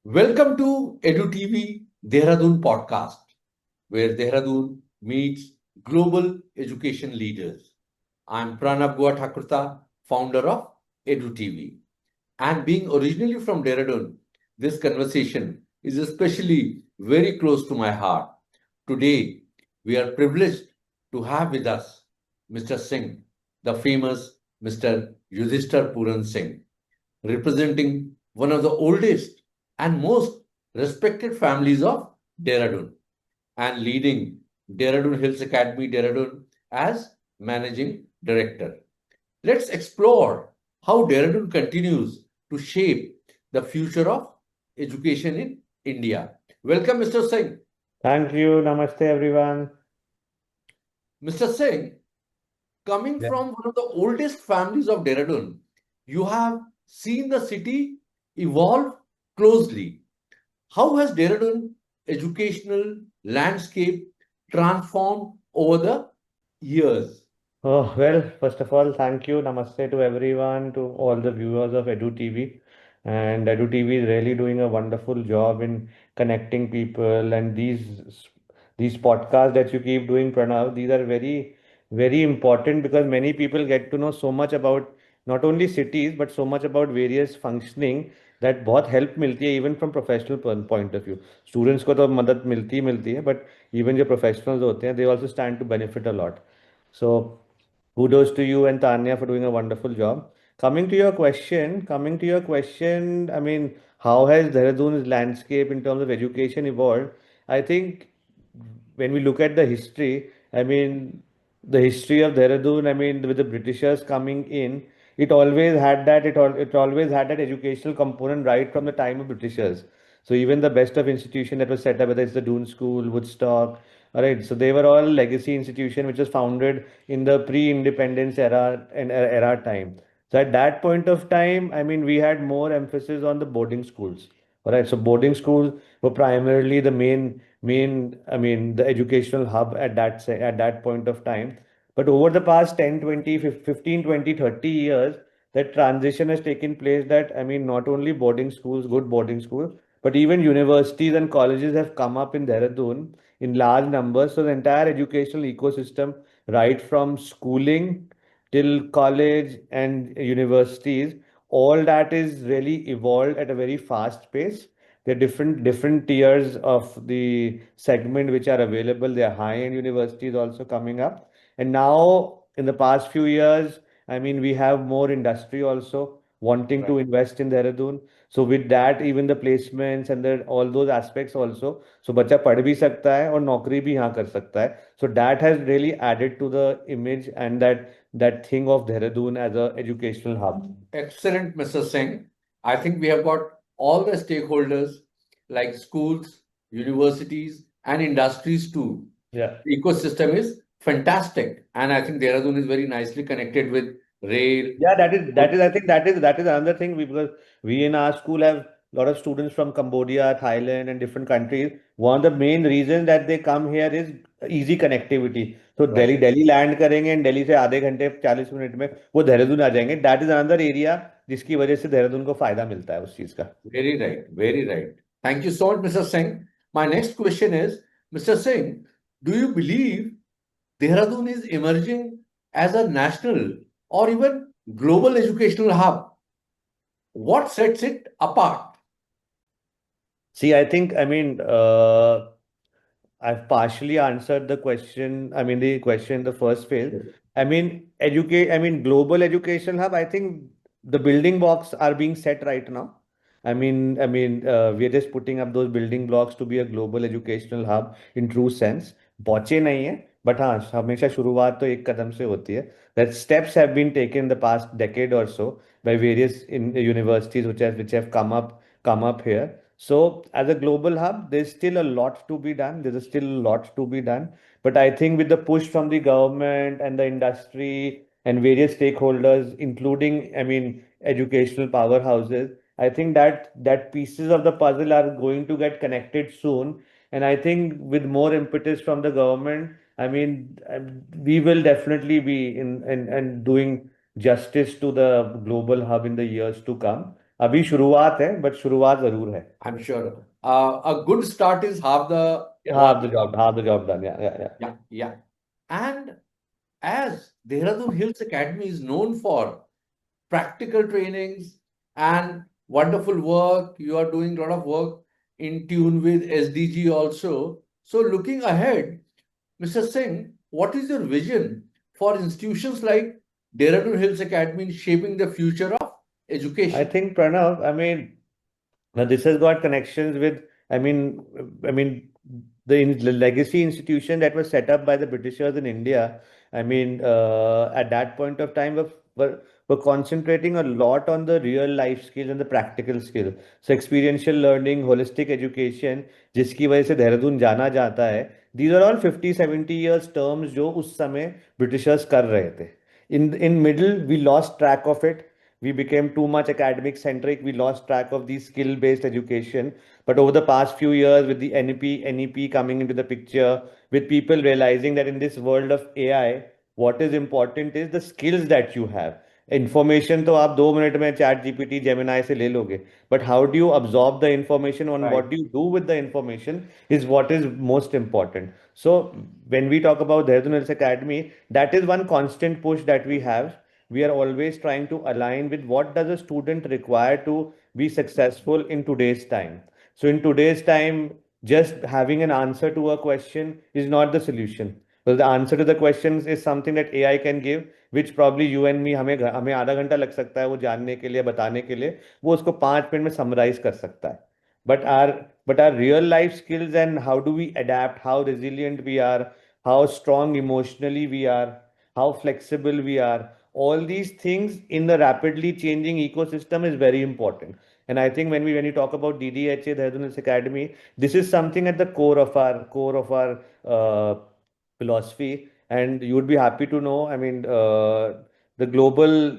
Welcome to EDU TV Dehradun Podcast, where Dehradun meets global education leaders. I'm Pranav Thakurta, founder of EDU TV. And being originally from Dehradun, this conversation is especially very close to my heart. Today, we are privileged to have with us Mr. Singh, the famous Mr. Yudhishter Puran Singh, representing one of the oldest and most respected families of Dehradun and leading Dehradun Hills Academy Dehradun as managing director. Let's explore how Dehradun continues to shape the future of education in India. Welcome, Mr. Singh. Thank you. Namaste, everyone. Mr. Singh, coming Yeah. from one of the oldest families of Dehradun, you have seen the city evolve closely. How has Dehradun educational landscape transformed over the years? Oh, well, first of all, thank you. Namaste to everyone, to all the viewers of Edu TV. And Edu TV is really doing a wonderful job in connecting people. And these podcasts that you keep doing, Pranav, these are very, very important because many people get to know so much about not only cities, but so much about various functioning that बहुत help मिलती है even from professional point of view. Students को तो मदद मिलती है, but even जो professionals होते हैं, they also stand to benefit a lot. So kudos to you and Tanya for doing a wonderful job. Coming to your question, I mean, how has Dehradun's landscape in terms of education evolved? I think when we look at the history, I mean, the history of Dehradun, I mean, with the Britishers coming in, it always had that educational component right from the time of Britishers. So even the best of institution that was set up, whether it's the Doon School, Woodstock, all right, so they were all legacy institution which was founded in the pre-independence era and era time. So at that point of time, I mean, we had more emphasis on the boarding schools. All right, so boarding schools were primarily the I mean, the educational hub at at that point of time. But over the past 10, 20, 15, 20, 30 years, that transition has taken place that, I mean, not only boarding schools, good boarding schools, but even universities and colleges have come up in Dehradun in large numbers. So the entire educational ecosystem, right from schooling till college and universities, all that is really evolved at a very fast pace. There are different tiers of the segment which are available. There are high-end universities also coming up. And now in the past few years, I mean, we have more industry also wanting to Right. invest in Dehradun. So with that, even the placements and all those aspects also. So बच्चा पढ़ भी सकता है और नौकरी भी यहाँ कर सकता है. So that has really added to the image and that thing of Dehradun as a educational hub. Excellent, Mr. Singh. I think we have got all the stakeholders like schools, universities, and industries too. Yeah. The ecosystem is fantastic. And I think Dehradun is very nicely connected with rail. Yeah, that is I think that is another thing because we in our school have a lot of students from Cambodia, Thailand, and different countries. One of the main reasons that they come here is easy connectivity. So Right. Delhi land करेंगे and Delhi से आधे घंटे 40 minute में वो देहरादून आ जाएंगे. That is another area जिसकी वजह से देहरादून को फायदा मिलता है उस चीज का. Very right. Very right. Thank you so much, Mr. Singh. My next question is, Mr. Singh, do you believe Dehradun is emerging as a national or even global educational hub? What sets it apart? See, I mean, I've partially answered the question. I mean, the question in the first phase. I mean, global education hub. I think the building blocks are being set right now. We're just putting up those building blocks to be a global educational hub in true sense. पहुंचे नहीं है, but हाँ, हमेशा शुरुआत तो एक कदम से होती है. That steps have been taken the past decade or so by various universities which have come up here. So, as a global hub, there's still a lot to be done. There's still a lot to be done. But I think with the push from the government and the industry and various stakeholders, including, I mean, educational powerhouses, I think that pieces of the puzzle are going to get connected soon. And I think with more impetus from the government, I mean, we will definitely be in and doing justice to the global hub in the years to come. अभी शुरुआत है, but शुरुआत जरूर है. I'm sure a good start is half the work. Half the job done. Yeah. Yeah, yeah. And as Dehradun Hills Academy is known for practical trainings and wonderful work, you are doing a lot of work in tune with SDG also. So, looking ahead, Mr. Singh, what is your vision for institutions like Dehradun Hills Academy in shaping the future of I education? think Pranav, I mean, now this has got connections with, I mean, I mean, the legacy institution that was set up by the Britishers in India. I mean, at that point of time, were concentrating a lot on the real life skills and the practical skill. So experiential learning, holistic education, जिसकी वजह से देहरादून जाना जाता है. These are all 50-70 years terms जो उस समय Britishers कर रहे थे. In middle, we lost track of it. We became too much academic centric. We lost track of the skill based education. But over the past few years, with the NEP coming into the picture, with people realizing that in this world of AI, what is important is the skills that you have. Information तो आप 2 minute में chat GPT Gemini से ले लोगे, but how do you absorb the information and Right. what do you do with the information is what is most important. So when we talk about Dehradun Hills Academy, that is one constant push that we have. We are always trying to align with what does a student require to be successful in today's time. So in today's time, just having an answer to a question is not the solution. Well, the answer to the questions is something that AI can give, which probably you and me, हमें आधा घंटा लग सकता है वो जानने के लिए, बताने के लिए. वो उसको 5 मिनट में समराइज कर सकता है. But our real life skills and how do we adapt, how resilient we are, how strong emotionally we are, how flexible we are, all these things in the rapidly changing ecosystem is very important. And I think when you talk about DDHA, the Dehradun Academy, this is something at the core of our philosophy. And you would be happy to know, I mean, the global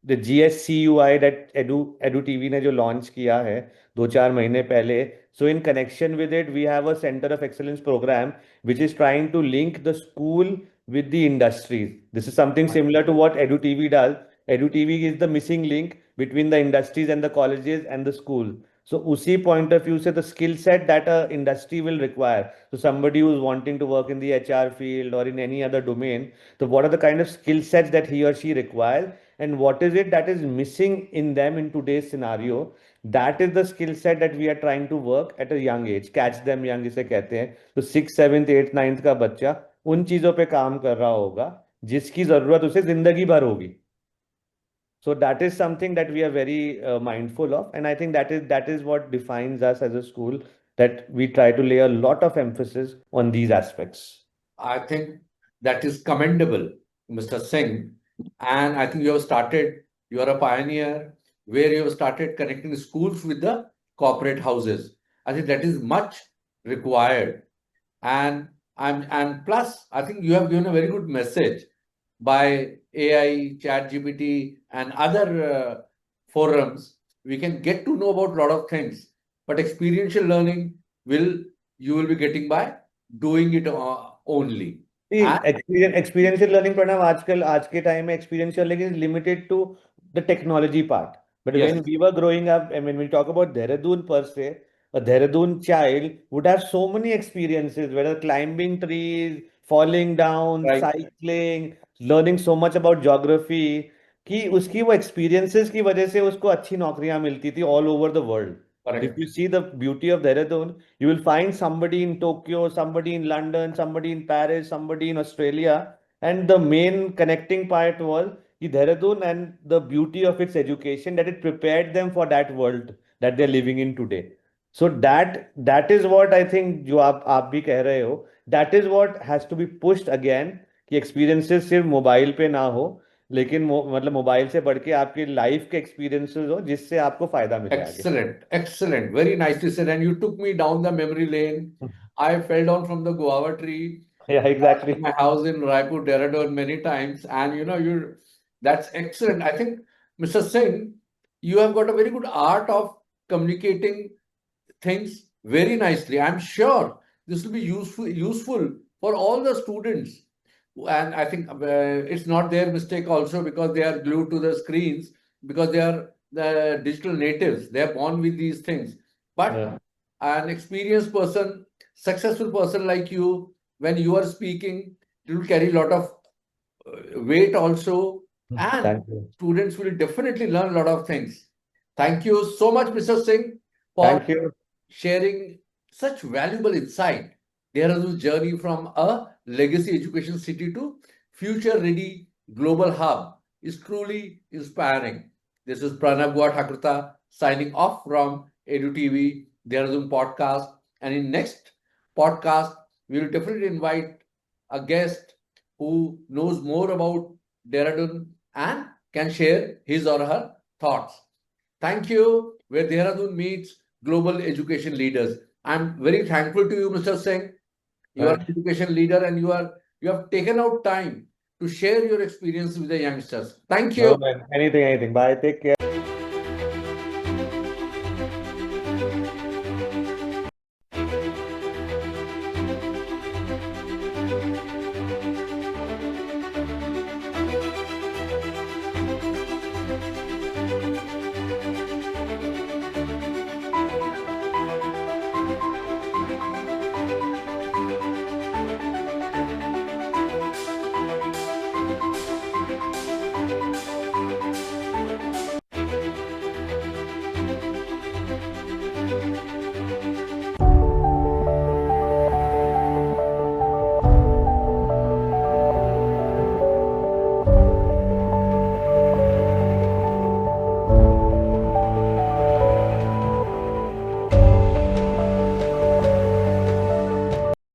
the GSCUI that Edu TV ने जो launch किया है 2-4 महीने पहले. So in connection with it, we have a Center of Excellence program which is trying to link the school with the industries. This is something similar to what Edu TV does. Edu TV is the missing link between the industries and the colleges and the school. So उसी point of view से the skill set that a industry will require. So somebody who is wanting to work in the HR field or in any other domain, so what are the kind of skill sets that he or she requires, and what is it that is missing in them in today's scenario? That is the skill set that we are trying to work at a young age. Catch them young जिसे कहते हैं. तो 6th 7th 8th 9th का बच्चा उन चीजों पे काम कर रहा होगा जिसकी जरूरत उसे जिंदगी भर होगी. So that is something that we are very mindful of, and I think that is what defines us as a school. That we try to lay a lot of emphasis on these aspects. I think that is commendable, Mr. Singh. And I think you are a pioneer where you have started connecting schools with the corporate houses. I think that is much required. And plus, I think you have given a very good message by AI, ChatGPT, and other forums. We can get to know about a lot of things, but experiential learning you will be getting by doing it only. See, And experiential learning, Pranav, आज के time में experiential learning is limited to the technology part. But yes, when we were growing up, and when we talk about Dehradun per se, a Dehradun child would have so many experiences, whether climbing trees, falling down, right, cycling, learning so much about geography, कि उसकी वो experiences की वजह से उसको अच्छी नौकरियां मिलती थी all over the world. If correct, you see the beauty of Dehradun, you will find somebody in Tokyo, somebody in London, somebody in Paris, somebody in Australia. And the main connecting part was the Dehradun and the beauty of its education, that it prepared them for that world that they're living in today. So that is what I think जो आप भी कह रहे हो, that is what has to be pushed again, कि experiences सिर्फ mobile पे ना हो, लेकिन मतलब मोबाइल से बढ़ के आपकी लाइफ के एक्सपीरियंसेस हो जिससे आपको फायदा मिले आगे. excellent, very nicely said. And you took me down the memory lane. I fell down from the guava tree Yeah, in my exactly. house in Raipur, Dehradun many times. And that's excellent. I think, Mr. Singh, you have got a very good art of communicating things very nicely. I'm sure this will be useful for all the students. And I think it's not their mistake also because they are glued to the screens, because they are the digital natives. They are born with these things. But Yeah. an experienced person, successful person like you, when you are speaking, it will carry a lot of weight also, and Thank you. students will definitely learn a lot of things. Thank you so much, Mr. Singh, for Thank you. sharing such valuable insight. Dehradun's journey from a legacy education city to future-ready global hub is truly inspiring. This is Pranav Thakurta signing off from EDU TV Dehradun Podcast. And in next podcast, we will definitely invite a guest who knows more about Dehradun and can share his or her thoughts. Thank you, where Dehradun meets global education leaders. I'm very thankful to you, Mr. Singh. You are an education leader and you have taken out time to share your experience with the youngsters. Thank you. No, man. Anything. Bye. Take care.